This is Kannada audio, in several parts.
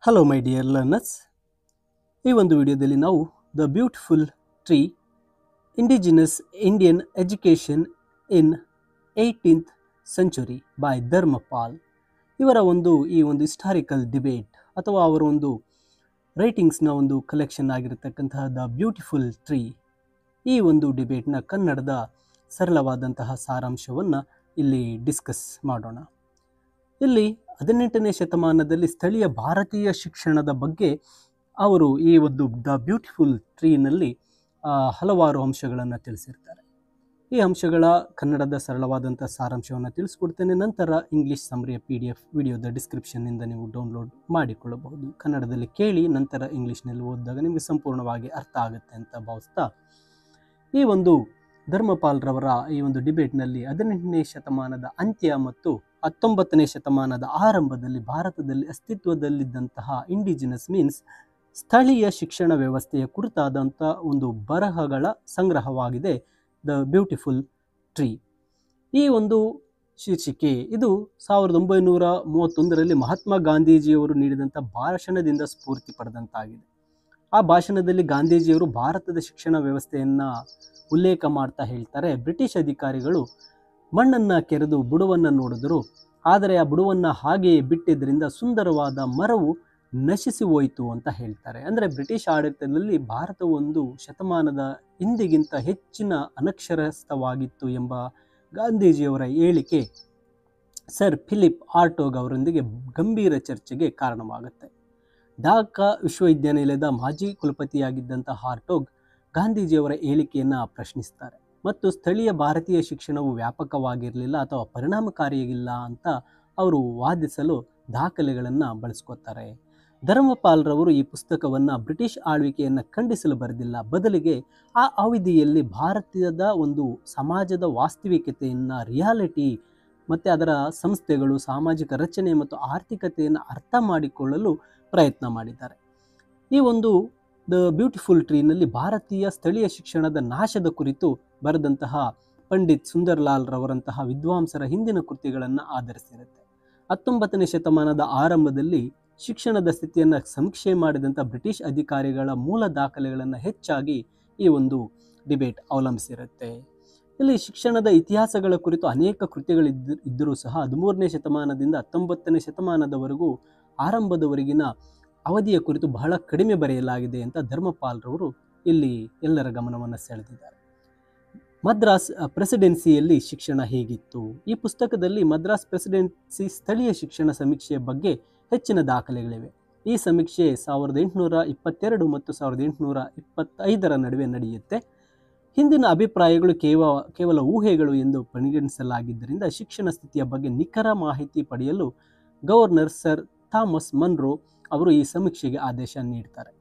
ಹಲೋ ಮೈ ಡಿಯರ್ ಲರ್ನರ್ಸ್, ಈ ಒಂದು ವಿಡಿಯೋದಲ್ಲಿ ನಾವು the beautiful tree indigenous Indian education in 18th century by Dharmapal ಇವರ ಈ ಒಂದು ಹಿಸ್ಟಾರಿಕಲ್ ಡಿಬೇಟ್ ಅಥವಾ ಅವರ ಒಂದು ರೈಟಿಂಗ್ಸ್ನ ಒಂದು ಕಲೆಕ್ಷನ್ ಆಗಿರತಕ್ಕಂತಹ ದ ಬ್ಯೂಟಿಫುಲ್ ಟ್ರೀ, ಈ ಒಂದು ಡಿಬೇಟ್ನ ಕನ್ನಡದ ಸರಳವಾದಂತಹ ಸಾರಾಂಶವನ್ನು ಇಲ್ಲಿ ಡಿಸ್ಕಸ್ ಮಾಡೋಣ. ಇಲ್ಲಿ 18ನೇ ಶತಮಾನದಲ್ಲಿ ಸ್ಥಳೀಯ ಭಾರತೀಯ ಶಿಕ್ಷಣದ ಬಗ್ಗೆ ಅವರು ಈ ಒಂದು ದ ಬ್ಯೂಟಿಫುಲ್ ಟ್ರೀನಲ್ಲಿ ಹಲವಾರು ಅಂಶಗಳನ್ನು ತಿಳಿಸಿರ್ತಾರೆ. ಈ ಅಂಶಗಳ ಕನ್ನಡದ ಸರಳವಾದಂಥ ಸಾರಾಂಶವನ್ನು ತಿಳಿಸ್ಕೊಡ್ತೇನೆ. ನಂತರ ಇಂಗ್ಲೀಷ್ ಸಮ್ಮರಿಯ PDF ವಿಡಿಯೋದ ಡಿಸ್ಕ್ರಿಪ್ಷನ್ನಿಂದ ನೀವು ಡೌನ್ಲೋಡ್ ಮಾಡಿಕೊಳ್ಳಬಹುದು. ಕನ್ನಡದಲ್ಲಿ ಕೇಳಿ ನಂತರ ಇಂಗ್ಲೀಷ್ನಲ್ಲಿ ಓದಿದಾಗ ನಿಮಗೆ ಸಂಪೂರ್ಣವಾಗಿ ಅರ್ಥ ಆಗುತ್ತೆ ಅಂತ ಭಾವಿಸ್ತಾ, ಈ ಒಂದು ಧರ್ಮಪಾಲ್ರವರ ಈ ಒಂದು ಡಿಬೇಟ್ನಲ್ಲಿ 18ನೇ ಶತಮಾನದ ಅಂತ್ಯ ಮತ್ತು 19ನೇ ಶತಮಾನದ ಆರಂಭದಲ್ಲಿ ಭಾರತದಲ್ಲಿ ಅಸ್ತಿತ್ವದಲ್ಲಿದ್ದಂತಹ ಇಂಡಿಜಿನಸ್ ಮೀನ್ಸ್ ಸ್ಥಳೀಯ ಶಿಕ್ಷಣ ವ್ಯವಸ್ಥೆಯ ಕುರಿತಾದಂಥ ಒಂದು ಬರಹಗಳ ಸಂಗ್ರಹವಾಗಿದೆ ದ ಬ್ಯೂಟಿಫುಲ್ ಟ್ರೀ. ಈ ಒಂದು ಶೀರ್ಷಿಕೆ ಇದು 1931ರಲ್ಲಿ ಮಹಾತ್ಮ ಗಾಂಧೀಜಿಯವರು ನೀಡಿದಂಥ ಭಾಷಣದಿಂದ ಸ್ಫೂರ್ತಿ ಪಡೆದಂತಾಗಿದೆ. ಆ ಭಾಷಣದಲ್ಲಿ ಗಾಂಧೀಜಿಯವರು ಭಾರತದ ಶಿಕ್ಷಣ ವ್ಯವಸ್ಥೆಯನ್ನು ಉಲ್ಲೇಖ ಮಾಡ್ತಾ ಹೇಳ್ತಾರೆ, ಬ್ರಿಟಿಷ್ ಅಧಿಕಾರಿಗಳು ಮಣ್ಣನ್ನು ಕೆರೆದು ಬುಡವನ್ನು ನೋಡಿದರು, ಆದರೆ ಆ ಬುಡವನ್ನು ಹಾಗೆಯೇ ಬಿಟ್ಟಿದ್ದರಿಂದ ಸುಂದರವಾದ ಮರವು ನಶಿಸಿ ಹೋಯಿತು ಅಂತ ಹೇಳ್ತಾರೆ. ಅಂದರೆ ಬ್ರಿಟಿಷ್ ಆಡಳಿತದಲ್ಲಿ ಭಾರತ ಒಂದು ಶತಮಾನದ ಹಿಂದಿಗಿಂತ ಹೆಚ್ಚಿನ ಅನಕ್ಷರಸ್ಥವಾಗಿತ್ತು ಎಂಬ ಗಾಂಧೀಜಿಯವರ ಹೇಳಿಕೆ ಸರ್ ಫಿಲಿಪ್ ಹಾರ್ಟೋಗ್ ಅವರೊಂದಿಗೆ ಗಂಭೀರ ಚರ್ಚೆಗೆ ಕಾರಣವಾಗುತ್ತೆ. ಢಾಕಾ ವಿಶ್ವವಿದ್ಯಾನಿಲಯದ ಮಾಜಿ ಕುಲಪತಿಯಾಗಿದ್ದಂಥ ಹಾರ್ಟೋಗ್ ಗಾಂಧೀಜಿಯವರ ಹೇಳಿಕೆಯನ್ನು ಪ್ರಶ್ನಿಸ್ತಾರೆ ಮತ್ತು ಸ್ಥಳೀಯ ಭಾರತೀಯ ಶಿಕ್ಷಣವು ವ್ಯಾಪಕವಾಗಿರಲಿಲ್ಲ ಅಥವಾ ಪರಿಣಾಮಕಾರಿಯಾಗಿಲ್ಲ ಅಂತ ಅವರು ವಾದಿಸಲು ದಾಖಲೆಗಳನ್ನು ಬಳಸ್ಕೋತಾರೆ. ಧರ್ಮಪಾಲ್ರವರು ಈ ಪುಸ್ತಕವನ್ನು ಬ್ರಿಟಿಷ್ ಆಳ್ವಿಕೆಯನ್ನು ಖಂಡಿಸಲು ಬರೆದಿಲ್ಲ, ಬದಲಿಗೆ ಆ ಅವಧಿಯಲ್ಲಿ ಭಾರತದ ಒಂದು ಸಮಾಜದ ವಾಸ್ತವಿಕತೆಯನ್ನು, ರಿಯಾಲಿಟಿ ಮತ್ತು ಅದರ ಸಂಸ್ಥೆಗಳು, ಸಾಮಾಜಿಕ ರಚನೆ ಮತ್ತು ಆರ್ಥಿಕತೆಯನ್ನು ಅರ್ಥ ಮಾಡಿಕೊಳ್ಳಲು ಪ್ರಯತ್ನ ಮಾಡಿದ್ದಾರೆ. ಈ ಒಂದು ದ ಬ್ಯೂಟಿಫುಲ್ ಟ್ರೀನಲ್ಲಿ ಭಾರತೀಯ ಸ್ಥಳೀಯ ಶಿಕ್ಷಣದ ನಾಶದ ಕುರಿತು ಬರೆದಂತಹ ಪಂಡಿತ್ ಸುಂದರ್ಲಾಲ್ ರವರಂತಹ ವಿದ್ವಾಂಸರ ಹಿಂದಿನ ಕೃತಿಗಳನ್ನು ಆಧರಿಸಿರುತ್ತೆ. 19ನೇ ಶತಮಾನದ ಆರಂಭದಲ್ಲಿ ಶಿಕ್ಷಣದ ಸ್ಥಿತಿಯನ್ನು ಸಮೀಕ್ಷೆ ಮಾಡಿದಂಥ ಬ್ರಿಟಿಷ್ ಅಧಿಕಾರಿಗಳ ಮೂಲ ದಾಖಲೆಗಳನ್ನು ಹೆಚ್ಚಾಗಿ ಈ ಒಂದು ಡಿಬೇಟ್ ಅವಲಂಬಿಸಿರುತ್ತೆ. ಇಲ್ಲಿ ಶಿಕ್ಷಣದ ಇತಿಹಾಸಗಳ ಕುರಿತು ಅನೇಕ ಕೃತಿಗಳಿದ್ದರೂ ಸಹ 13ನೇ ಶತಮಾನದಿಂದ 19ನೇ ಶತಮಾನದವರೆಗೂ ಆರಂಭದವರೆಗಿನ ಅವಧಿಯ ಕುರಿತು ಬಹಳ ಕಡಿಮೆ ಬರೆಯಲಾಗಿದೆ ಅಂತ ಧರ್ಮಪಾಲ್ರವರು ಇಲ್ಲಿ ಎಲ್ಲರ ಗಮನವನ್ನು ಸೆಳೆದಿದ್ದಾರೆ. ಮದ್ರಾಸ್ ಪ್ರೆಸಿಡೆನ್ಸಿಯಲ್ಲಿ ಶಿಕ್ಷಣ ಹೇಗಿತ್ತು? ಈ ಪುಸ್ತಕದಲ್ಲಿ ಮದ್ರಾಸ್ ಪ್ರೆಸಿಡೆನ್ಸಿ ಸ್ಥಳೀಯ ಶಿಕ್ಷಣ ಸಮೀಕ್ಷೆಯ ಬಗ್ಗೆ ಹೆಚ್ಚಿನ ದಾಖಲೆಗಳಿವೆ. ಈ ಸಮೀಕ್ಷೆ 1822 ಮತ್ತು 1825ರ ನಡುವೆ ನಡೆಯುತ್ತೆ. ಹಿಂದಿನ ಅಭಿಪ್ರಾಯಗಳು ಕೇವಲ ಊಹೆಗಳು ಎಂದು ಪರಿಗಣಿಸಲಾಗಿದ್ದರಿಂದ ಶಿಕ್ಷಣ ಸ್ಥಿತಿಯ ಬಗ್ಗೆ ನಿಖರ ಮಾಹಿತಿ ಪಡೆಯಲು ಗವರ್ನರ್ ಸರ್ ಥಾಮಸ್ ಮನ್ರೋ ಅವರು ಈ ಸಮೀಕ್ಷೆಗೆ ಆದೇಶ ನೀಡ್ತಾರೆ.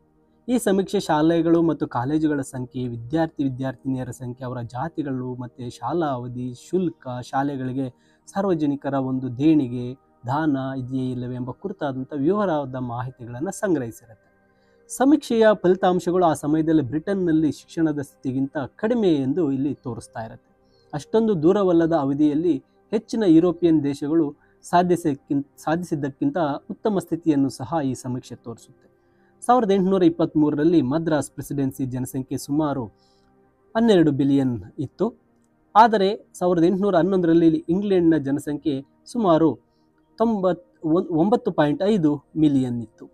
ಈ ಸಮೀಕ್ಷೆ ಶಾಲೆಗಳು ಮತ್ತು ಕಾಲೇಜುಗಳ ಸಂಖ್ಯೆ, ವಿದ್ಯಾರ್ಥಿನಿಯರ ಸಂಖ್ಯೆ, ಅವರ ಜಾತಿಗಳು ಮತ್ತು ಶಾಲಾ ಅವಧಿ, ಶುಲ್ಕ, ಶಾಲೆಗಳಿಗೆ ಸಾರ್ವಜನಿಕರ ಒಂದು ದೇಣಿಗೆ, ದಾನ ಇದೆಯೇ ಇಲ್ಲವೇ ಎಂಬ ಕುರಿತಾದಂಥ ವಿವರವಾದ ಮಾಹಿತಿಗಳನ್ನು ಸಂಗ್ರಹಿಸಿರುತ್ತೆ. ಸಮೀಕ್ಷೆಯ ಫಲಿತಾಂಶಗಳು ಆ ಸಮಯದಲ್ಲಿ ಬ್ರಿಟನ್ನಲ್ಲಿ ಶಿಕ್ಷಣದ ಸ್ಥಿತಿಗಿಂತ ಕಡಿಮೆ ಎಂದು ಇಲ್ಲಿ ತೋರಿಸ್ತಾ ಇರುತ್ತೆ. ಅಷ್ಟೊಂದು ದೂರವಲ್ಲದ ಅವಧಿಯಲ್ಲಿ ಹೆಚ್ಚಿನ ಯುರೋಪಿಯನ್ ದೇಶಗಳು ಸಾಧಿಸಿದ್ದಕ್ಕಿಂತ ಉತ್ತಮ ಸ್ಥಿತಿಯನ್ನು ಸಹ ಈ ಸಮೀಕ್ಷೆ ತೋರಿಸುತ್ತೆ. 1823ರಲ್ಲಿ ಮದ್ರಾಸ್ ಪ್ರೆಸಿಡೆನ್ಸಿ ಜನಸಂಖ್ಯೆ ಸುಮಾರು 12 ಬಿಲಿಯನ್ ಇತ್ತು, ಆದರೆ 1811ರಲ್ಲಿ ಇಂಗ್ಲೆಂಡ್ನ ಜನಸಂಖ್ಯೆ ಸುಮಾರು 9.5 ಮಿಲಿಯನ್ ಇತ್ತು.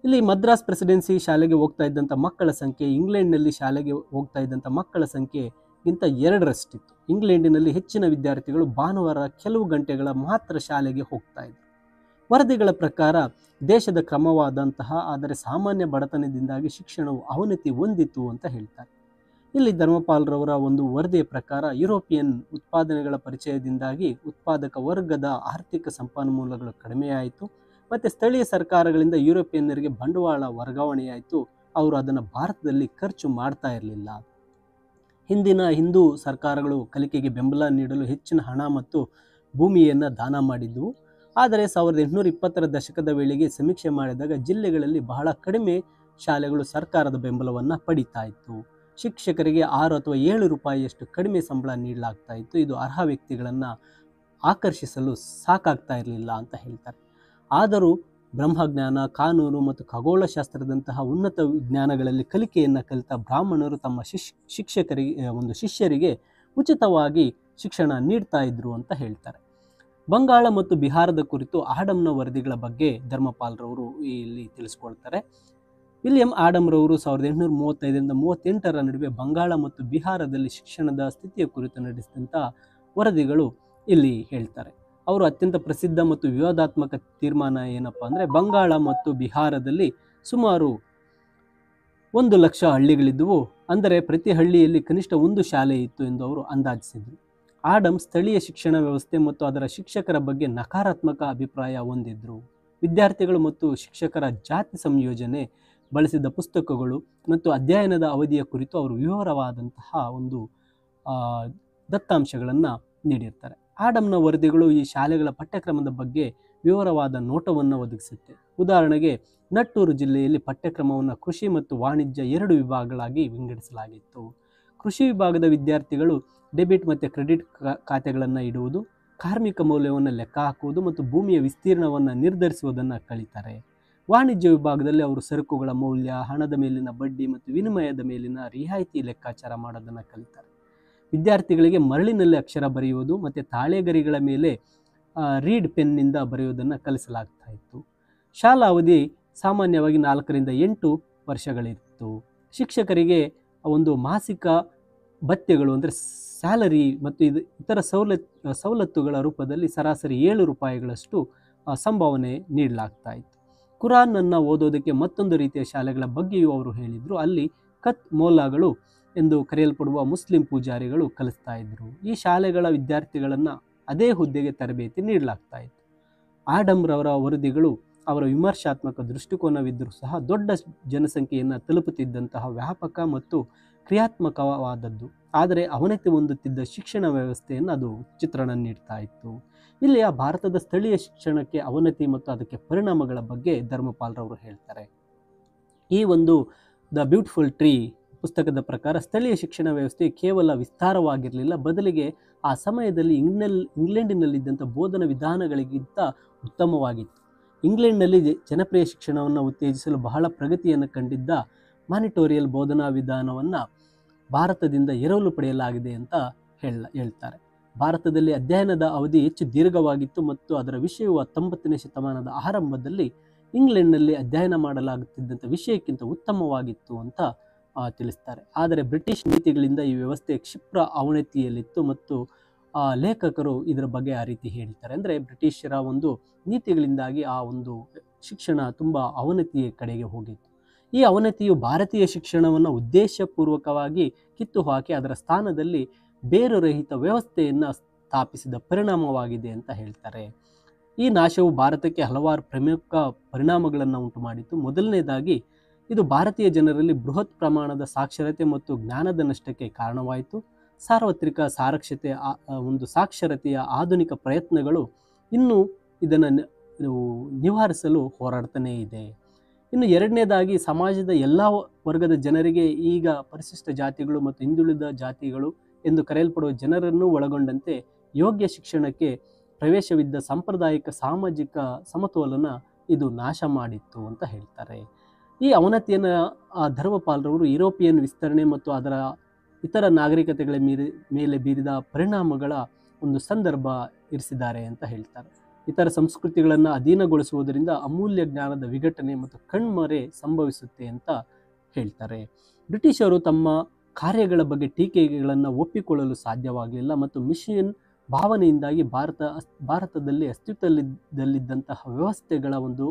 ಇಲ್ಲಿ ಮದ್ರಾಸ್ ಪ್ರೆಸಿಡೆನ್ಸಿ ಶಾಲೆಗೆ ಹೋಗ್ತಾ ಇದ್ದಂಥ ಮಕ್ಕಳ ಸಂಖ್ಯೆ ಇಂಗ್ಲೆಂಡ್ನಲ್ಲಿ ಶಾಲೆಗೆ ಹೋಗ್ತಾ ಇದ್ದಂಥ ಮಕ್ಕಳ ಸಂಖ್ಯೆಗಿಂತ 2ರಷ್ಟಿತ್ತು. ಇಂಗ್ಲೆಂಡಿನಲ್ಲಿ ಹೆಚ್ಚಿನ ವಿದ್ಯಾರ್ಥಿಗಳು ಭಾನುವಾರ ಕೆಲವು ಗಂಟೆಗಳ ಮಾತ್ರ ಶಾಲೆಗೆ ಹೋಗ್ತಾ ಇದ್ರು. ವರದಿಗಳ ಪ್ರಕಾರ ದೇಶದ ಕ್ರಮವಾದಂತಹ ಆದರೆ ಸಾಮಾನ್ಯ ಬಡತನದಿಂದಾಗಿ ಶಿಕ್ಷಣವು ಅವನತಿ ಹೊಂದಿತು ಅಂತ ಹೇಳ್ತಾರೆ. ಇಲ್ಲಿ ಧರ್ಮಪಾಲ್ರವರ ಒಂದು ವರದಿಯ ಪ್ರಕಾರ ಯುರೋಪಿಯನ್ ಉತ್ಪಾದನೆಗಳ ಪರಿಚಯದಿಂದಾಗಿ ಉತ್ಪಾದಕ ವರ್ಗದ ಆರ್ಥಿಕ ಸಂಪನ್ಮೂಲಗಳು ಕಡಿಮೆಯಾಯಿತು ಮತ್ತು ಸ್ಥಳೀಯ ಸರ್ಕಾರಗಳಿಂದ ಯುರೋಪಿಯನ್ನರಿಗೆ ಬಂಡವಾಳ ವರ್ಗಾವಣೆಯಾಯಿತು. ಅವರು ಅದನ್ನು ಭಾರತದಲ್ಲಿ ಖರ್ಚು ಮಾಡ್ತಾ ಇರಲಿಲ್ಲ. ಹಿಂದಿನ ಹಿಂದೂ ಸರ್ಕಾರಗಳು ಕಲಿಕೆಗೆ ಬೆಂಬಲ ನೀಡಲು ಹೆಚ್ಚಿನ ಹಣ ಮತ್ತು ಭೂಮಿಯನ್ನು ದಾನ ಮಾಡಿದ್ದವು. ಆದರೆ 1820ರ ದಶಕದ ವೇಳೆಗೆ ಸಮೀಕ್ಷೆ ಮಾಡಿದಾಗ ಜಿಲ್ಲೆಗಳಲ್ಲಿ ಬಹಳ ಕಡಿಮೆ ಶಾಲೆಗಳು ಸರ್ಕಾರದ ಬೆಂಬಲವನ್ನು ಪಡಿತಾ ಇತ್ತು. ಶಿಕ್ಷಕರಿಗೆ 6 ಅಥವಾ 7 ರೂಪಾಯಿಯಷ್ಟು ಕಡಿಮೆ ಸಂಬಳ ನೀಡಲಾಗ್ತಾ ಇತ್ತು. ಇದು ಅರ್ಹ ವ್ಯಕ್ತಿಗಳನ್ನು ಆಕರ್ಷಿಸಲು ಸಾಕಾಗ್ತಾ ಇರಲಿಲ್ಲ ಅಂತ ಹೇಳ್ತಾರೆ. ಆದರೂ ಬ್ರಹ್ಮಜ್ಞಾನ, ಕಾನೂನು ಮತ್ತು ಖಗೋಳಶಾಸ್ತ್ರದಂತಹ ಉನ್ನತ ಜ್ಞಾನಗಳಲ್ಲಿ ಕಲಿಕೆಯನ್ನು ಕಲಿತ ಬ್ರಾಹ್ಮಣರು ತಮ್ಮ ಶಿಷ್ಯರಿಗೆ ಉಚಿತವಾಗಿ ಶಿಕ್ಷಣ ನೀಡ್ತಾ ಇದ್ರು ಅಂತ ಹೇಳ್ತಾರೆ. ಬಂಗಾಳ ಮತ್ತು ಬಿಹಾರದ ಕುರಿತು ಆಡಮ್ನ ವರದಿಗಳ ಬಗ್ಗೆ ಧರ್ಮಪಾಲ್ರವರು ಇಲ್ಲಿ ತಿಳಿಸ್ಕೊಳ್ತಾರೆ. ವಿಲಿಯಂ ಆಡಮ್ರವರು 1835 ನಡುವೆ ಬಂಗಾಳ ಮತ್ತು ಬಿಹಾರದಲ್ಲಿ ಶಿಕ್ಷಣದ ಸ್ಥಿತಿಯ ಕುರಿತು ನಡೆಸಿದಂಥ ವರದಿಗಳು ಇಲ್ಲಿ ಹೇಳ್ತಾರೆ. ಅವರು ಅತ್ಯಂತ ಪ್ರಸಿದ್ಧ ಮತ್ತು ವಿವಾದಾತ್ಮಕ ತೀರ್ಮಾನ ಏನಪ್ಪ ಅಂದರೆ, ಬಂಗಾಳ ಮತ್ತು ಬಿಹಾರದಲ್ಲಿ ಸುಮಾರು 1,00,000 ಹಳ್ಳಿಗಳಿದ್ದವು, ಅಂದರೆ ಪ್ರತಿ ಹಳ್ಳಿಯಲ್ಲಿ ಕನಿಷ್ಠ ಒಂದು ಶಾಲೆ ಇತ್ತು ಎಂದು ಅವರು ಅಂದಾಜಿಸಿದರು. ಆಡಮ್ ಸ್ಥಳೀಯ ಶಿಕ್ಷಣ ವ್ಯವಸ್ಥೆ ಮತ್ತು ಅದರ ಶಿಕ್ಷಕರ ಬಗ್ಗೆ ನಕಾರಾತ್ಮಕ ಅಭಿಪ್ರಾಯ ಹೊಂದಿದ್ರು. ವಿದ್ಯಾರ್ಥಿಗಳು ಮತ್ತು ಶಿಕ್ಷಕರ ಜಾತಿ ಸಂಯೋಜನೆ ಬಳಸಿದ ಪುಸ್ತಕಗಳು ಮತ್ತು ಅಧ್ಯಯನದ ಅವಧಿಯ ಕುರಿತು ಅವರು ವಿವರವಾದಂತಹ ಒಂದು ದತ್ತಾಂಶಗಳನ್ನು ನೀಡಿರ್ತಾರೆ. ಆಡಮ್ನ ವರದಿಗಳು ಈ ಶಾಲೆಗಳ ಪಠ್ಯಕ್ರಮದ ಬಗ್ಗೆ ವಿವರವಾದ ನೋಟವನ್ನು ಒದಗಿಸುತ್ತೆ. ಉದಾಹರಣೆಗೆ, ನಟ್ಟೂರು ಜಿಲ್ಲೆಯಲ್ಲಿ ಪಠ್ಯಕ್ರಮವನ್ನು ಕೃಷಿ ಮತ್ತು ವಾಣಿಜ್ಯ 2 ವಿಭಾಗಗಳಾಗಿ ವಿಂಗಡಿಸಲಾಗಿತ್ತು. ಕೃಷಿ ವಿಭಾಗದ ವಿದ್ಯಾರ್ಥಿಗಳು ಡೆಬಿಟ್ ಮತ್ತು ಕ್ರೆಡಿಟ್ ಖಾತೆಗಳನ್ನು ಇಡುವುದು, ಕಾರ್ಮಿಕ ಮೌಲ್ಯವನ್ನು ಲೆಕ್ಕ ಹಾಕುವುದು ಮತ್ತು ಭೂಮಿಯ ವಿಸ್ತೀರ್ಣವನ್ನು ನಿರ್ಧರಿಸುವುದನ್ನು ಕಲಿತಾರೆ. ವಾಣಿಜ್ಯ ವಿಭಾಗದಲ್ಲಿ ಅವರು ಸರಕುಗಳ ಮೌಲ್ಯ, ಹಣದ ಮೇಲಿನ ಬಡ್ಡಿ ಮತ್ತು ವಿನಿಮಯದ ಮೇಲಿನ ರಿಯಾಯಿತಿ ಲೆಕ್ಕಾಚಾರ ಮಾಡೋದನ್ನು ಕಲಿತಾರೆ. ವಿದ್ಯಾರ್ಥಿಗಳಿಗೆ ಮರಳಿನಲ್ಲಿ ಅಕ್ಷರ ಬರೆಯುವುದು ಮತ್ತು ತಾಳೆಗರಿಗಳ ಮೇಲೆ ರೀಡ್ ಪೆನ್ನಿಂದ ಬರೆಯುವುದನ್ನು ಕಲಿಸಲಾಗ್ತಾ ಇತ್ತು. ಶಾಲಾ ಅವಧಿ ಸಾಮಾನ್ಯವಾಗಿ 4 ರಿಂದ 8 ವರ್ಷಗಳಿತ್ತು. ಶಿಕ್ಷಕರಿಗೆ ಒಂದು ಮಾಸಿಕ ಭತ್ಯೆಗಳು ಅಂದರೆ ಸ್ಯಾಲರಿ ಮತ್ತು ಇತರ ಸವಲತ್ತುಗಳ ರೂಪದಲ್ಲಿ ಸರಾಸರಿ 7 ರೂಪಾಯಿಗಳಷ್ಟು ಸಂಭಾವನೆ ನೀಡಲಾಗ್ತಾ ಇತ್ತು. ಕುರಾನನ್ನು ಓದೋದಕ್ಕೆ ಮತ್ತೊಂದು ರೀತಿಯ ಶಾಲೆಗಳ ಬಗ್ಗೆಯೂ ಅವರು ಹೇಳಿದರು. ಅಲ್ಲಿ ಕತ್ ಮೌಲಾಗಳು ಎಂದು ಕರೆಯಲ್ಪಡುವ ಮುಸ್ಲಿಂ ಪೂಜಾರಿಗಳು ಕಲಿಸ್ತಾ ಇದ್ದರು. ಈ ಶಾಲೆಗಳ ವಿದ್ಯಾರ್ಥಿಗಳನ್ನು ಅದೇ ಹುದ್ದೆಗೆ ತರಬೇತಿ ನೀಡಲಾಗ್ತಾ ಇತ್ತು. ಆಡಮ್ರವರ ವರದಿಗಳು ಅವರ ವಿಮರ್ಶಾತ್ಮಕ ದೃಷ್ಟಿಕೋನವಿದ್ದರೂ ಸಹ ದೊಡ್ಡ ಜನಸಂಖ್ಯೆಯನ್ನು ತಲುಪುತ್ತಿದ್ದಂತಹ ವ್ಯಾಪಕ ಮತ್ತು ಕ್ರಿಯಾತ್ಮಕವಾದದ್ದು, ಆದರೆ ಅವನತಿ ಹೊಂದುತ್ತಿದ್ದ ಶಿಕ್ಷಣ ವ್ಯವಸ್ಥೆಯನ್ನು ಅದು ಚಿತ್ರಣ ನೀಡ್ತಾ ಇತ್ತು. ಇಲ್ಲಿಯ ಭಾರತದ ಸ್ಥಳೀಯ ಶಿಕ್ಷಣಕ್ಕೆ ಅವನತಿ ಮತ್ತು ಅದಕ್ಕೆ ಪರಿಣಾಮಗಳ ಬಗ್ಗೆ ಧರ್ಮಪಾಲ್ರವರು ಹೇಳ್ತಾರೆ. ಈ ಒಂದು ದ ಬ್ಯೂಟಿಫುಲ್ ಟ್ರೀ ಪುಸ್ತಕದ ಪ್ರಕಾರ ಸ್ಥಳೀಯ ಶಿಕ್ಷಣ ವ್ಯವಸ್ಥೆ ಕೇವಲ ವಿಸ್ತಾರವಾಗಿರಲಿಲ್ಲ, ಬದಲಿಗೆ ಆ ಸಮಯದಲ್ಲಿ ಇಂಗ್ಲೆಂಡಿನಲ್ಲಿದ್ದಂಥ ಬೋಧನಾ ವಿಧಾನಗಳಿಗಿಂತ ಉತ್ತಮವಾಗಿತ್ತು. ಇಂಗ್ಲೆಂಡ್ನಲ್ಲಿ ಜನಪ್ರಿಯ ಶಿಕ್ಷಣವನ್ನು ಉತ್ತೇಜಿಸಲು ಬಹಳ ಪ್ರಗತಿಯನ್ನು ಕಂಡಿದ್ದ ಮಾನಿಟೋರಿಯಲ್ ಬೋಧನಾ ವಿಧಾನವನ್ನು ಭಾರತದಿಂದ ಎರವಲು ಪಡೆಯಲಾಗಿದೆ ಅಂತ ಹೇಳ್ತಾರೆ. ಭಾರತದಲ್ಲಿ ಅಧ್ಯಯನದ ಅವಧಿ ಹೆಚ್ಚು ದೀರ್ಘವಾಗಿತ್ತು ಮತ್ತು ಅದರ ವಿಷಯವು 19ನೇ ಶತಮಾನದ ಆರಂಭದಲ್ಲಿ ಇಂಗ್ಲೆಂಡ್ನಲ್ಲಿ ಅಧ್ಯಯನ ಮಾಡಲಾಗುತ್ತಿದ್ದಂಥ ವಿಷಯಕ್ಕಿಂತ ಉತ್ತಮವಾಗಿತ್ತು ಅಂತ ತಿಳಿಸ್ತಾರೆ. ಆದರೆ ಬ್ರಿಟಿಷ್ ನೀತಿಗಳಿಂದ ಈ ವ್ಯವಸ್ಥೆ ಕ್ಷಿಪ್ರ ಅವನತಿಯಲ್ಲಿತ್ತು ಮತ್ತು ಲೇಖಕರು ಇದರ ಬಗ್ಗೆ ಆ ರೀತಿ ಹೇಳ್ತಾರೆ. ಅಂದರೆ ಬ್ರಿಟಿಷರ ಒಂದು ನೀತಿಗಳಿಂದಾಗಿ ಆ ಒಂದು ಶಿಕ್ಷಣ ತುಂಬ ಅವನತಿಯ ಕಡೆಗೆ ಹೋಗಿತ್ತು. ಈ ಅವನತಿಯು ಭಾರತೀಯ ಶಿಕ್ಷಣವನ್ನು ಉದ್ದೇಶಪೂರ್ವಕವಾಗಿ ಕಿತ್ತು ಹಾಕಿ ಅದರ ಸ್ಥಾನದಲ್ಲಿ ಬೇರುರಹಿತ ವ್ಯವಸ್ಥೆಯನ್ನು ಸ್ಥಾಪಿಸಿದ ಪರಿಣಾಮವಾಗಿದೆ ಅಂತ ಹೇಳ್ತಾರೆ. ಈ ನಾಶವು ಭಾರತಕ್ಕೆ ಹಲವಾರು ಪ್ರಮುಖ ಪರಿಣಾಮಗಳನ್ನು ಉಂಟು ಮಾಡಿತು. ಮೊದಲನೇದಾಗಿ, ಇದು ಭಾರತೀಯ ಜನರಲ್ಲಿ ಬೃಹತ್ ಪ್ರಮಾಣದ ಸಾಕ್ಷರತೆ ಮತ್ತು ಜ್ಞಾನದ ನಷ್ಟಕ್ಕೆ ಕಾರಣವಾಯಿತು. ಸಾರ್ವತ್ರಿಕ ಸಾಕ್ಷರತೆಯ ಆಧುನಿಕ ಪ್ರಯತ್ನಗಳು ಇನ್ನೂ ಇದನ್ನು ನಿವಾರಿಸಲು ಹೋರಾಡ್ತಾನೇ ಇದೆ. ಇನ್ನು ಎರಡನೇದಾಗಿ, ಸಮಾಜದ ಎಲ್ಲ ವರ್ಗದ ಜನರಿಗೆ, ಈಗ ಪರಿಶಿಷ್ಟ ಜಾತಿಗಳು ಮತ್ತು ಹಿಂದುಳಿದ ಜಾತಿಗಳು ಎಂದು ಕರೆಯಲ್ಪಡುವ ಜನರನ್ನು ಒಳಗೊಂಡಂತೆ ಯೋಗ್ಯ ಶಿಕ್ಷಣಕ್ಕೆ ಪ್ರವೇಶವಿದ್ದ ಸಾಂಪ್ರದಾಯಿಕ ಸಾಮಾಜಿಕ ಸಮತೋಲನ ಇದು ನಾಶ ಮಾಡಿತ್ತು ಅಂತ ಹೇಳ್ತಾರೆ. ಈ ಅವನತಿಯನ್ನು ಧರ್ಮಪಾಲ್ರವರು ಯುರೋಪಿಯನ್ ವಿಸ್ತರಣೆ ಮತ್ತು ಅದರ ಇತರ ನಾಗರಿಕತೆಗಳ ಮೇಲೆ ಬೀರಿದ ಪರಿಣಾಮಗಳ ಒಂದು ಸಂದರ್ಭ ಇರಿಸಿದ್ದಾರೆ ಅಂತ ಹೇಳ್ತಾರೆ. ಇತರ ಸಂಸ್ಕೃತಿಗಳನ್ನು ಅಧೀನಗೊಳಿಸುವುದರಿಂದ ಅಮೂಲ್ಯ ಜ್ಞಾನದ ವಿಘಟನೆ ಮತ್ತು ಕಣ್ಮರೆ ಸಂಭವಿಸುತ್ತೆ ಅಂತ ಹೇಳ್ತಾರೆ. ಬ್ರಿಟಿಷರು ತಮ್ಮ ಕಾರ್ಯಗಳ ಬಗ್ಗೆ ಟೀಕೆಗಳನ್ನು ಒಪ್ಪಿಕೊಳ್ಳಲು ಸಾಧ್ಯವಾಗಲಿಲ್ಲ ಮತ್ತು ಮಿಷನ್ ಭಾವನೆಯಿಂದಾಗಿ ಭಾರತದಲ್ಲಿ ಅಸ್ತಿತ್ವದಲ್ಲಿದ್ದಂತಹ ವ್ಯವಸ್ಥೆಗಳ ಒಂದು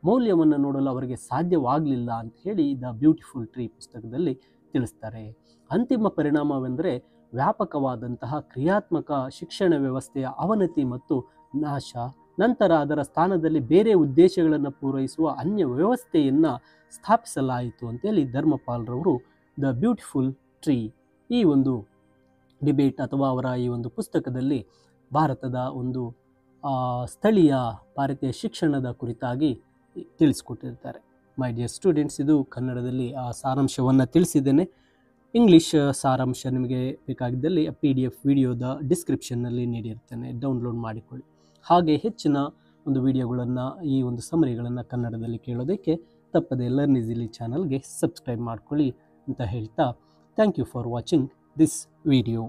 ಮೌಲ್ಯವನ್ನು ನೋಡಲು ಅವರಿಗೆ ಸಾಧ್ಯವಾಗಲಿಲ್ಲ ಅಂತ ಹೇಳಿ ದ ಬ್ಯೂಟಿಫುಲ್ ಟ್ರೀ ಪುಸ್ತಕದಲ್ಲಿ ತಿಳಿಸ್ತಾರೆ. ಅಂತಿಮ ಪರಿಣಾಮವೆಂದರೆ ವ್ಯಾಪಕವಾದಂತಹ ಕ್ರಿಯಾತ್ಮಕ ಶಿಕ್ಷಣ ವ್ಯವಸ್ಥೆಯ ಅವನತಿ ಮತ್ತು ನಾಶ. ನಂತರ ಅದರ ಸ್ಥಾನದಲ್ಲಿ ಬೇರೆ ಉದ್ದೇಶಗಳನ್ನು ಪೂರೈಸುವ ಅನ್ಯ ವ್ಯವಸ್ಥೆಯನ್ನು ಸ್ಥಾಪಿಸಲಾಯಿತು ಅಂತೇಳಿ ಧರ್ಮಪಾಲ್ರವರು ದ ಬ್ಯೂಟಿಫುಲ್ ಟ್ರೀ ಈ ಒಂದು ಡಿಬೇಟ್ ಅಥವಾ ಅವರ ಈ ಒಂದು ಪುಸ್ತಕದಲ್ಲಿ ಭಾರತದ ಒಂದು ಸ್ಥಳೀಯ ಭಾರತೀಯ ಶಿಕ್ಷಣದ ಕುರಿತಾಗಿ ತಿಳಿಸ್ಕೊಟ್ಟಿರ್ತಾರೆ. ಮೈ ಡಿಯರ್ ಸ್ಟೂಡೆಂಟ್ಸ್, ಇದು ಕನ್ನಡದಲ್ಲಿ ಆ ಸಾರಾಂಶವನ್ನು ತಿಳಿಸಿದ್ದೇನೆ. ಇಂಗ್ಲೀಷ್ ಸಾರಾಂಶ ನಿಮಗೆ ಬೇಕಾಗಿದ್ದಲ್ಲಿ PDF ವಿಡಿಯೋದ ಡಿಸ್ಕ್ರಿಪ್ಷನ್ನಲ್ಲಿ ನೀಡಿರ್ತೇನೆ, ಡೌನ್ಲೋಡ್ ಮಾಡಿಕೊಳ್ಳಿ. ಹಾಗೆ ಹೆಚ್ಚಿನ ಒಂದು ವಿಡಿಯೋಗಳನ್ನು, ಈ ಒಂದು ಸಮರಿಗಳನ್ನು ಕನ್ನಡದಲ್ಲಿ ಕೇಳೋದಕ್ಕೆ ತಪ್ಪದೆ ಲರ್ನ್ ಈಸಿಲಿ ಚಾನಲ್ಗೆ ಸಬ್ಸ್ಕ್ರೈಬ್ ಮಾಡ್ಕೊಳ್ಳಿ ಅಂತ ಹೇಳ್ತಾ, thank you for watching this video.